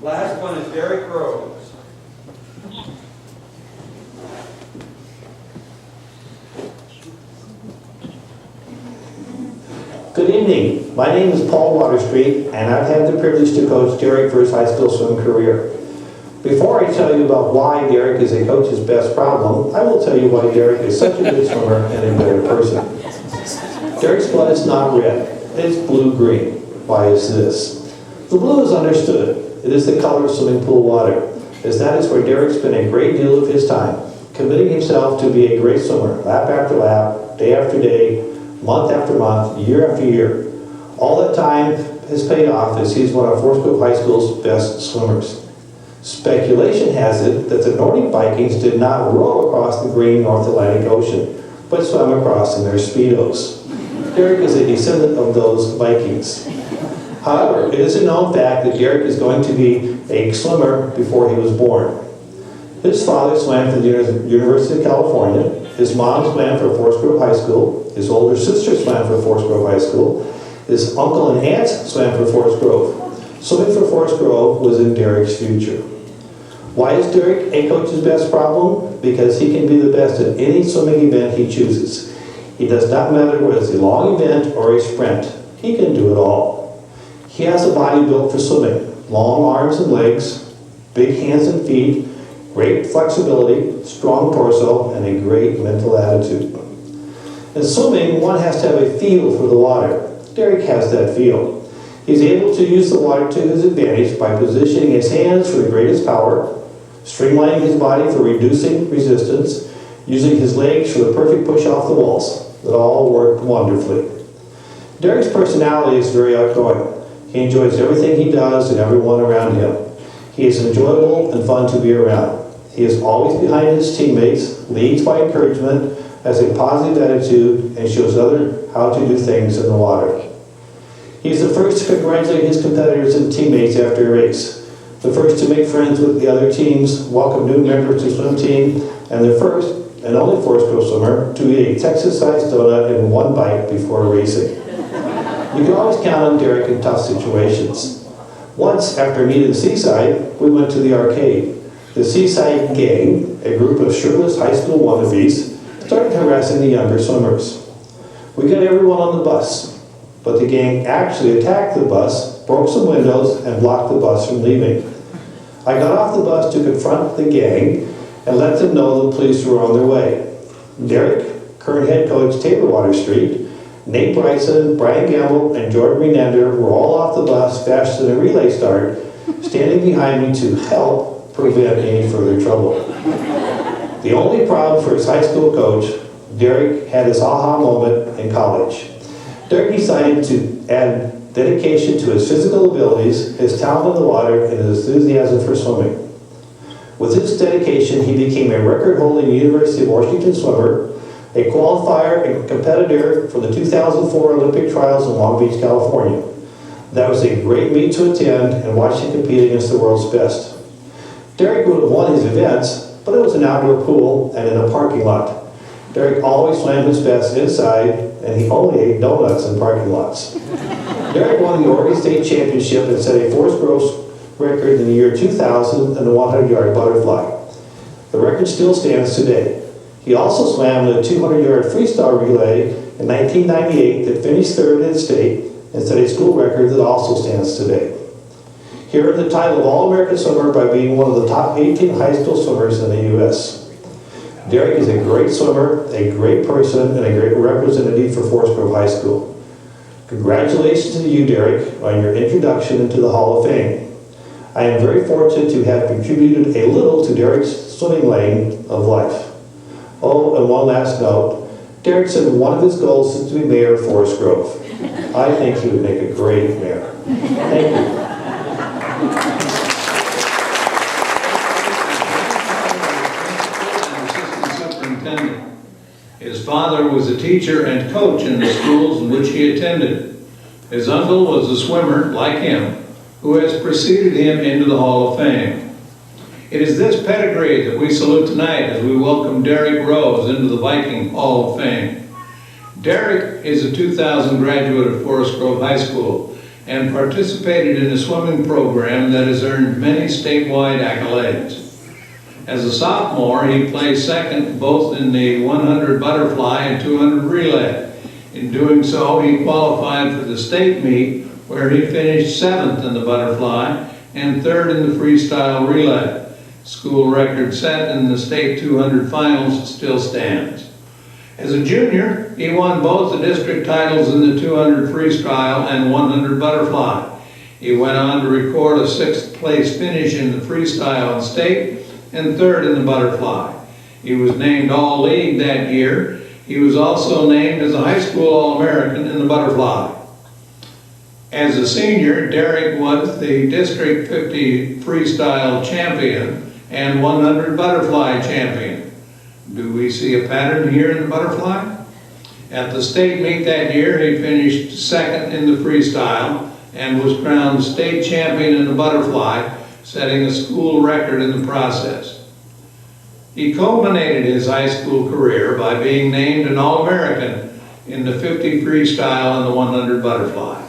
Last one is Derek Rose. Good evening. My name is Paul Waterstreet, and I've had the privilege to coach Derek for his high school swim career. Before I tell you about why Derek is a coach's best problem, I will tell you why Derek is such a good swimmer and a better person. Derek's blood is not red, it's blue-green. Why is this? The blue is understood. It is the color of swimming pool water, as that is where Derek spent a great deal of his time, committing himself to be a great swimmer, lap after lap, day after day, month after month, year after year. All that time has paid off as he is one of Forest Grove High School's best swimmers. Speculation has it that the Nordic Vikings did not row across the green North Atlantic Ocean, but swam across in their Speedos. Derek is a descendant of those Vikings. However, it is a known fact that Derek is going to be a swimmer before he was born. His father swam for the University of California. His mom swam for Forest Grove High School. His older sister swam for Forest Grove High School. His uncle and aunt swam for Forest Grove. Swimming for Forest Grove was in Derek's future. Why is Derek a coach's best problem? Because he can be the best at any swimming event he chooses. It does not matter whether it's a long event or a sprint. He can do it all. He has a body built for swimming. Long arms and legs, big hands and feet, great flexibility, strong torso, and a great mental attitude. In swimming, one has to have a feel for the water. Derek has that feel. He's able to use the water to his advantage by positioning his hands for the greatest power, streamlining his body for reducing resistance, using his legs for the perfect push off the walls. It all worked wonderfully. Derek's personality is very outgoing. He enjoys everything he does and everyone around him. He is enjoyable and fun to be around. He is always behind his teammates, leads by encouragement, has a positive attitude, and shows others how to do things in the water. He is the first to congratulate his competitors and teammates after a race, the first to make friends with the other teams, welcome new members to the swim team, and the first and only Forest Grove swimmer to eat a Texas-sized donut in one bite before racing. You can always count on Derek in tough situations. Once, after a meet at the seaside, we went to the arcade. The Seaside Gang, a group of shirtless high school wannabes, started harassing the younger swimmers. We got everyone on the bus, but the gang actually attacked the bus, broke some windows, and blocked the bus from leaving. I got off the bus to confront the gang and let them know the police were on their way. Derek, current head coach Taylor Waterstreet, Nate Bryson, Brian Gamble, and Jordan Renander were all off the bus faster than a relay start, standing behind me to help prevent any further trouble. The only problem for his high school coach, Derek had his aha moment in college. Derek decided to add dedication to his physical abilities, his talent in the water, and his enthusiasm for swimming. With his dedication, he became a record-holding University of Washington swimmer, a qualifier and competitor for the 2004 Olympic trials in Long Beach, California. That was a great meet to attend and watch him compete against the world's best. Derek would have won his events, but it was an outdoor pool and in a parking lot. Derek always swam his best inside, and he only ate donuts in parking lots. Derek won the Oregon State Championship and set a Forest Grove record in the year 2000 in the 100-yard butterfly. The record still stands today. He also swam in a 200-yard freestyle relay in 1998 that finished third in state and set a school record that also stands today. He earned the title of All-American Swimmer by being one of the top 18 high school swimmers in the U.S. Derek is a great swimmer, a great person, and a great representative for Forest Grove High School. Congratulations to you, Derek, on your introduction into the Hall of Fame. I am very fortunate to have contributed a little to Derek's swimming lane of life. Oh, and one last note. Derek said one of his goals is to be mayor of Forest Grove. I think he would make a great mayor. Thank you. Superintendent. His father was a teacher and coach in the schools in which he attended. His uncle was a swimmer, like him, who has preceded him into the Hall of Fame. It is this pedigree that we salute tonight as we welcome Derek Rose into the Viking Hall of Fame. Derek is a 2000 graduate of Forest Grove High School and participated in a swimming program that has earned many statewide accolades. As a sophomore, he placed second both in the 100 butterfly and 200 relay. In doing so, he qualified for the state meet, where he finished 7th in the butterfly and 3rd in the freestyle relay. School record set in the state 200 finals still stands. As a junior, he won both the district titles in the 200 freestyle and 100 butterfly. He went on to record a 6th place finish in the freestyle and state and 3rd in the butterfly. He was named All-League that year. He was also named as a high school All-American in the butterfly. As a senior, Derek was the District 50 freestyle champion and 100 butterfly champion. Do we see a pattern here in the butterfly? At the state meet that year, he finished 2nd in the freestyle and was crowned state champion in the butterfly, setting a school record in the process. He culminated his high school career by being named an All-American in the 50 freestyle and the 100 butterfly.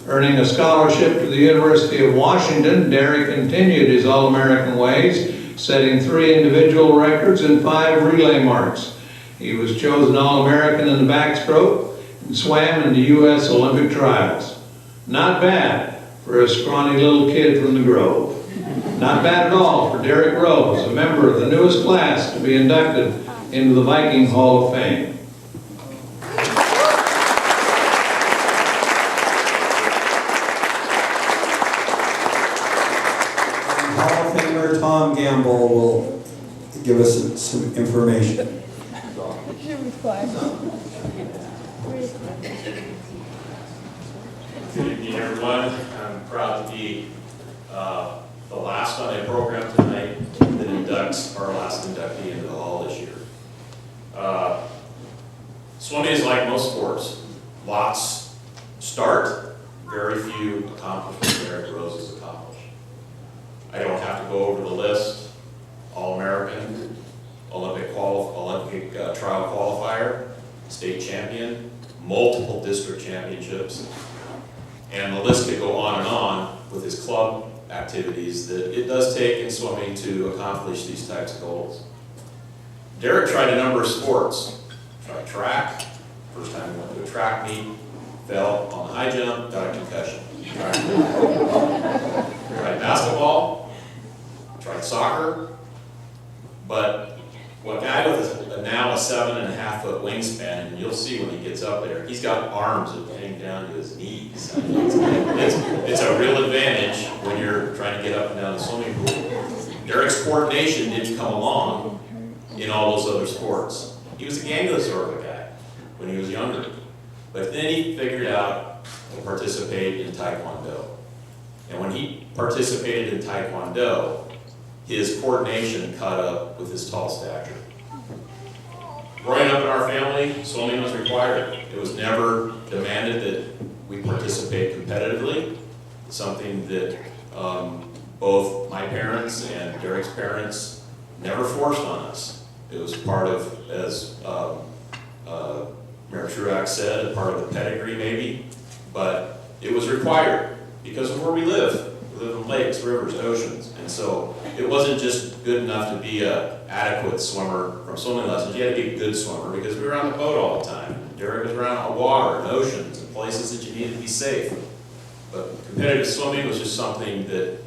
Earning a scholarship to the University of Washington, Derek continued his All-American ways, setting 3 individual records and 5 relay marks. He was chosen All-American in the backstroke and swam in the U.S. Olympic trials. Not bad for a scrawny little kid from the Grove. Not bad at all for Derek Rose, a member of the newest class to be inducted into the Viking Hall of Fame. Hall of Famer Tom Gamble will give us some information. Good evening, everyone. I'm proud to be the last on a program tonight that inducts our last inductee into the Hall this year. Swimming is like most sports. Lots start, very few accomplish what Derek Rose has accomplished. I don't have to go over the list. All-American, Olympic trial qualifier, state champion, multiple district championships, and the list could go on with his club activities that it does take in swimming to accomplish these types of goals. Derek tried a number of sports. Tried track, first time he went to a track meet, fell on the high jump, got a concussion. Tried basketball, tried soccer, but a guy with now a 7.5-foot wingspan, and you'll see when he gets up there, he's got arms that hang down to his knees. I mean, it's a real advantage when you're trying to get up and down the swimming pool. Derek's coordination didn't come along in all those other sports. He was a gangly sort of a guy when he was younger. But then he figured out to participate in Taekwondo. And when he participated in Taekwondo, his coordination caught up with his tall stature. Growing up in our family, swimming was required. It was never demanded that we participate competitively. It's something that both my parents and Derek's parents never forced on us. It was part of, as Mayor Truax said, a part of the pedigree maybe, but it was required because of where we live. We live in lakes, rivers, oceans, and so it wasn't just good enough to be an adequate swimmer from swimming lessons. You had to be a good swimmer because we were on the boat all the time. Derek was around the water and oceans and places that you needed to be safe. But competitive swimming was just something that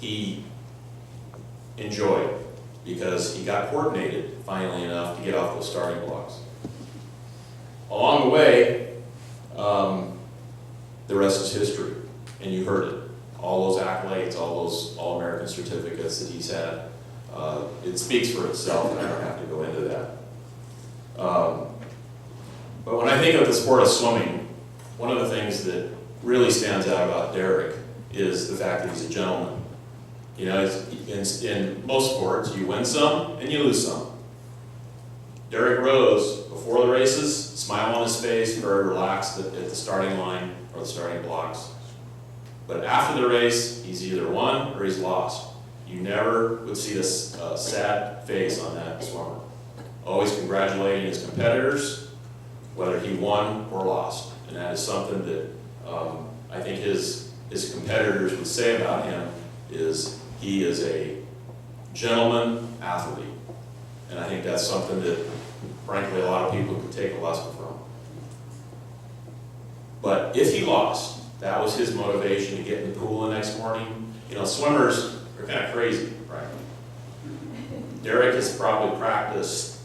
he enjoyed because he got coordinated finally enough to get off those starting blocks. Along the way, the rest is history, and you heard it. All those accolades, all those All-American certificates that he's had, it speaks for itself, and I don't have to go into that. But when I think of the sport of swimming, one of the things that really stands out about Derek is the fact that he's a gentleman. You know, in most sports, you win some and you lose some. Derek Rose, before the races, smile on his face, very relaxed at the starting line or the starting blocks. But after the race, he's either won or he's lost. You never would see a sad face on that swimmer. Always congratulating his competitors, whether he won or lost. And that is something that I think his competitors would say about him is he is a gentleman athlete. And I think that's something that, frankly, a lot of people could take a lesson from. But if he lost, that was his motivation to get in the pool the next morning. You know, swimmers are kind of crazy, right? Derek has probably practiced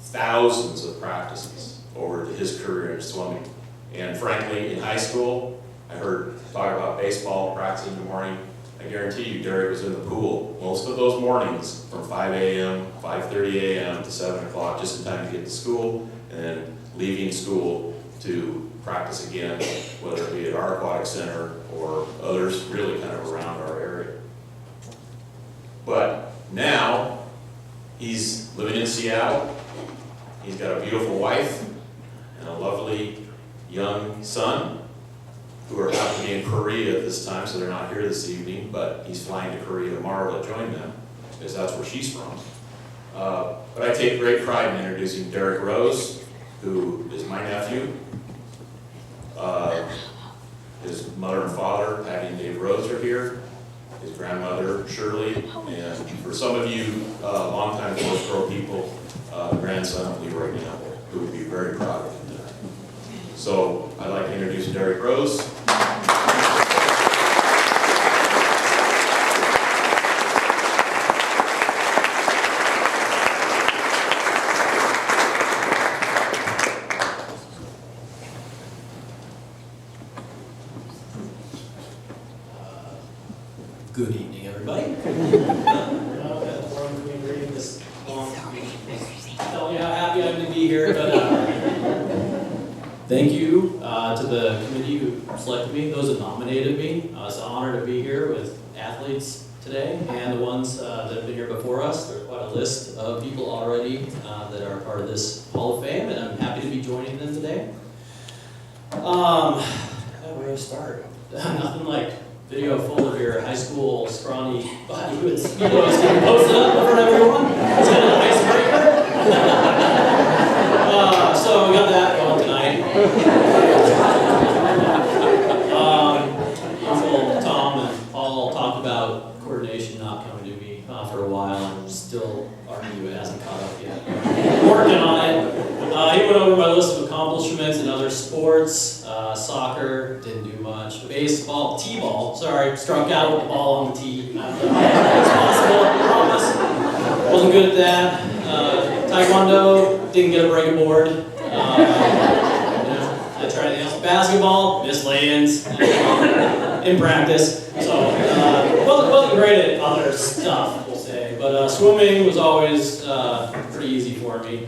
thousands of practices over his career in swimming. And frankly, in high school, I heard talk about baseball practice in the morning. I guarantee you Derek was in the pool most of those mornings from 5 a.m., 5:30 a.m. to 7 o'clock, just in time to get to school, and then leaving school to practice again, whether it be at our aquatic center or others really kind of around our area. But now, he's living in Seattle. He's got a beautiful wife and a lovely young son who are happen to be in Korea at this time, so they're not here this evening, but he's flying to Korea tomorrow to join them, because that's where she's from. But I take great pride in introducing Derek Rose, who is my nephew. His mother and father, Patty and Dave Rose, are here. His grandmother, Shirley, and for some of you longtime Forest Grove people, the grandson of Leroy Gamble, who would be very proud of him tonight. So I'd like to introduce Derek Rose. Good evening, everybody. Tell you how happy I'm to be here, but thank you to the committee who selected me, those that nominated me. It's an honor to be here with athletes today and the ones that have been here before us. There's quite a list of people already that are part of this Hall of Fame, and I'm happy to be joining them today. Where do I start? Nothing like video full of your high school scrawny body with speedos getting posted up in front of everyone. It's kind of an icebreaker. So we got that going tonight. Usual Tom and Paul talked about coordination not coming to me for a while, and still argue it hasn't caught up yet. I'm working on it. He went over my list of accomplishments in other sports. Soccer, didn't do much. Baseball, t-ball, sorry, struck out with the ball on the tee. It's possible, I promise. Wasn't good at that. Taekwondo, didn't get a break board. I tried anything else. Basketball, missed lay-ins in practice. So, wasn't great at other stuff, we'll say. But swimming was always pretty easy for me.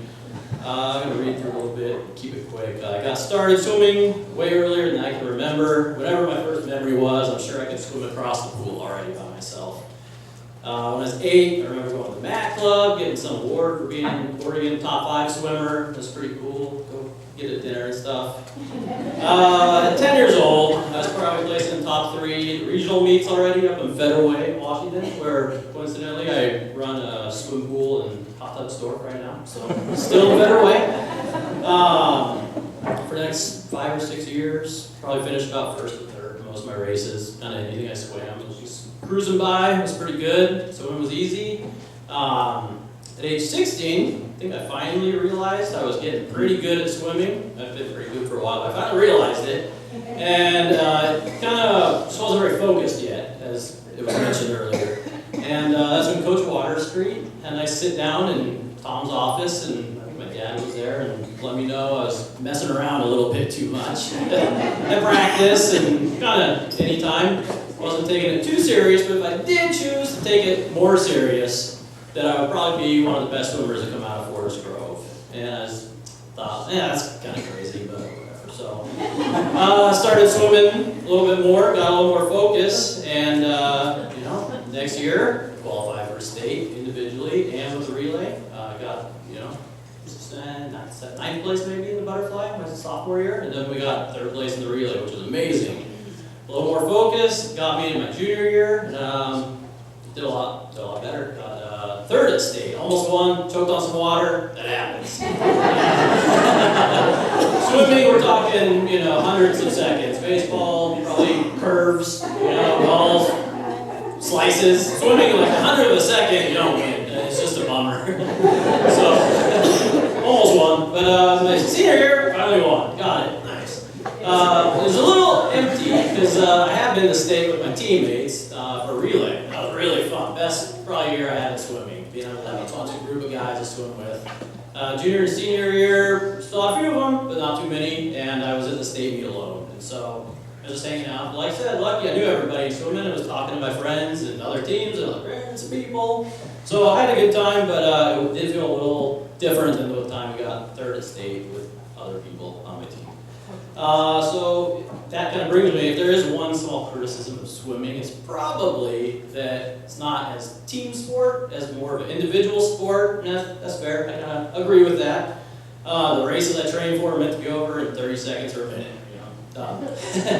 I'm going to read through a little bit, keep it quick. I got started swimming way earlier than I can remember. Whatever my first memory was, I'm sure I could swim across the pool already by myself. When I was 8, I remember going to the Mat Club, getting some award for being an Oregon top 5 swimmer. That's pretty cool. Go get a dinner and stuff. At 10 years old, I was probably placed in the top 3 regional meets already up in Federal Way, Washington, where coincidentally I run a swim pool and hot tub store right now. So still in Federal Way. For the next 5 or 6 years, probably finished about first or third in most of my races. Kind of anything I swam was just cruising by. It was pretty good. Swimming was easy. At age 16, I think I finally realized I was getting pretty good at swimming. I've been pretty good for a while. I finally realized it. And kind of just wasn't very focused yet, as it was mentioned earlier. And that's when Coach Waterstreet had a nice sit down in Tom's office, and I think my dad was there and let me know I was messing around a little bit too much at practice and kind of anytime. Wasn't taking it too serious, but if I did choose to take it more serious, then I would probably be one of the best swimmers to come out of Forest Grove. And I just thought, that's kind of crazy, but whatever. So started swimming a little bit more, got a little more focus, and next year qualified for state individually and with the relay. Got 9th place maybe in the butterfly my sophomore year, and then we got 3rd place in the relay, which was amazing. A little more focus, got me in my junior year, and did a lot better. Got 3rd at state, almost won, choked on some water. That happens. Swimming, we're talking hundreds of seconds. Baseball, probably curves, balls, slices. Swimming like 100 of a second, you don't win. It's just a bummer. So, almost won. But my senior year, finally won. Got it. Nice. It was a little empty because I have been to state with my teammates for relay. That was really fun. Best probably year I had in swimming. Being able to have a bunch of group of guys to swim with. Junior and senior year, still a few of them, but not too many. And I was at the state meet alone. And so I was just hanging out. Like I said, lucky I knew everybody in swimming. I was talking to my friends and other teams and other parents and people. So I had a good time, but it did feel a little different than the time we got third at state with other people on my team. So that kind of brings me, if there is one small criticism of swimming, it's probably that it's not as team sport, as more of an individual sport. And that's fair, I kind of agree with that. The races I trained for are meant to be over in 30 seconds or a minute, done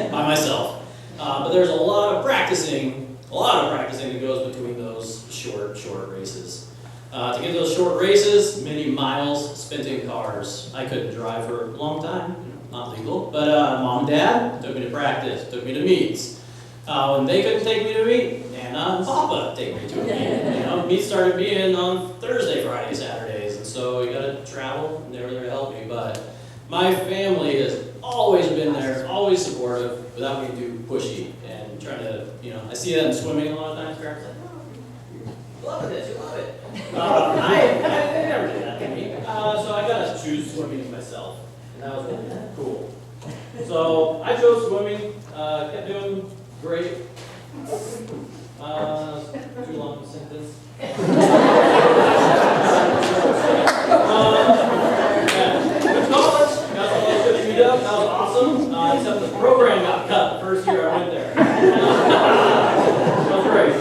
by myself. But there's a lot of practicing that goes between those short races. To get those short races, many miles spent in cars. I couldn't drive for a long time, not legal, but mom and dad took me to practice, took me to meets. When they couldn't take me to meet, Nana and Papa take me to a meet. Meets started being on Thursday, Friday, Saturdays, and so you gotta travel, and they were there to help me. But my family has always been there, always supportive, without being too pushy and trying to, I see that in swimming a lot of times. Parents are like, oh, you love this, you love it. I never did that to me, so I got to choose swimming myself, and that was really cool. So I chose swimming, kept doing great. Too long of a sentence. College, got all those good beat up, that was awesome, except the program got cut the first year I went there. That was great.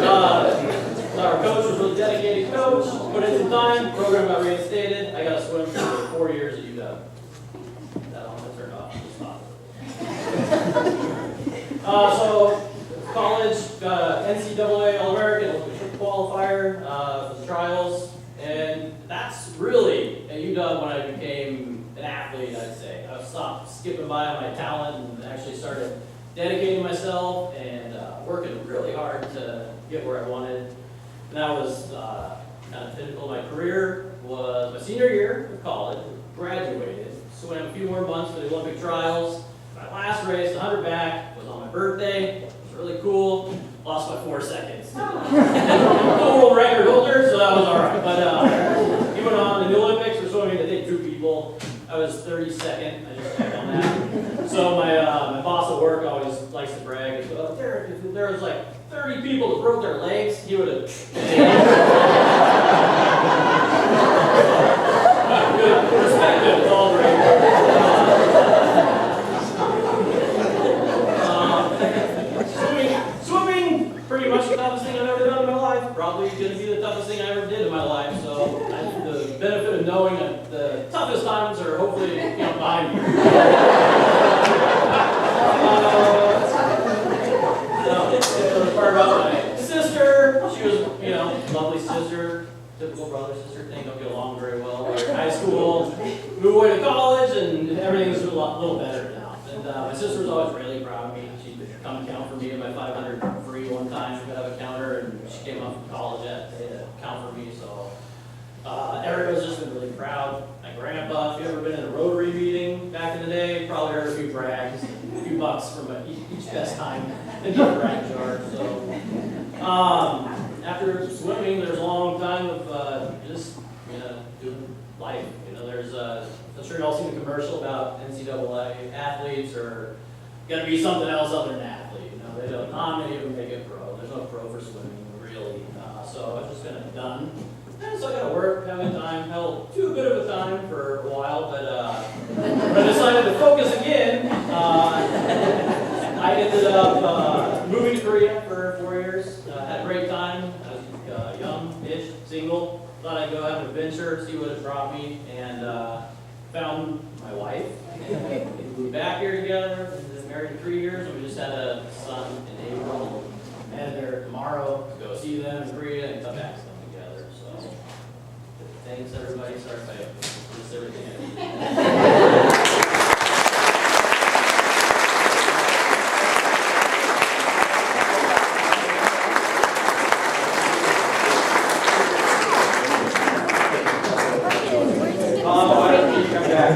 Our coach was a really dedicated coach, put in some time, program got reinstated, I got to swim for 4 years at UW. That almost turned off, just stopped. So, college, got an NCAA All-American, Olympic qualifier for the trials, and that's really at UW when I became an athlete, I'd say. I stopped skipping by on my talent and actually started dedicating myself and working really hard to get where I wanted. And that was kind of pinnacle of my career. Was my senior year of college, graduated, swam a few more months for the Olympic trials. My last race, the 100 back, was on my birthday. It was really cool. Lost by 4 seconds. No world record holder, so that was all right. But he went on in the Olympics for swimming. They take 2 people. I was 32nd. I just checked on that. So my boss at work always likes to brag. He goes, Derek, if there was like 30 people that broke their legs, he would have. Good perspective. It's all great. Swimming, pretty much the toughest thing I've ever done in my life. Probably going to be the toughest thing I ever did in my life. So I have the benefit of knowing that the toughest times are hopefully behind me. The part about my sister, she was, lovely sister, typical brother-sister thing, don't get along very well. We were in high school, moved away to college, and everything's a little better now. And my sister was always really proud of me. She'd come count for me in my 500 free one time. We could have a counter, and she came up from college that day to count for me. So everybody's just been really proud. My grandpa, if you've ever been in a Rotary meeting back in the day, probably heard a few brags, a few bucks from each best time in the brag jar. So after swimming, there's a long time of just doing life. There's I'm sure you all seen the commercial about NCAA athletes or gonna be something else other than athlete. They don't. Not many of them make it pro. There's no pro for swimming really. So I've just kind of done. And so I got to work, have a time, held too good of a time for a while, but I decided to focus again. I ended up moving to Korea for 4 years. Had a great time. I was young-ish, single. Thought I'd go have an adventure, see what it brought me, and found my wife. We moved back here together. We've been married 3 years, and we just had a son in April. Headed there tomorrow to go see them in Korea and come back to them together. So thanks everybody. Sorry if I missed everything I need.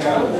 back up.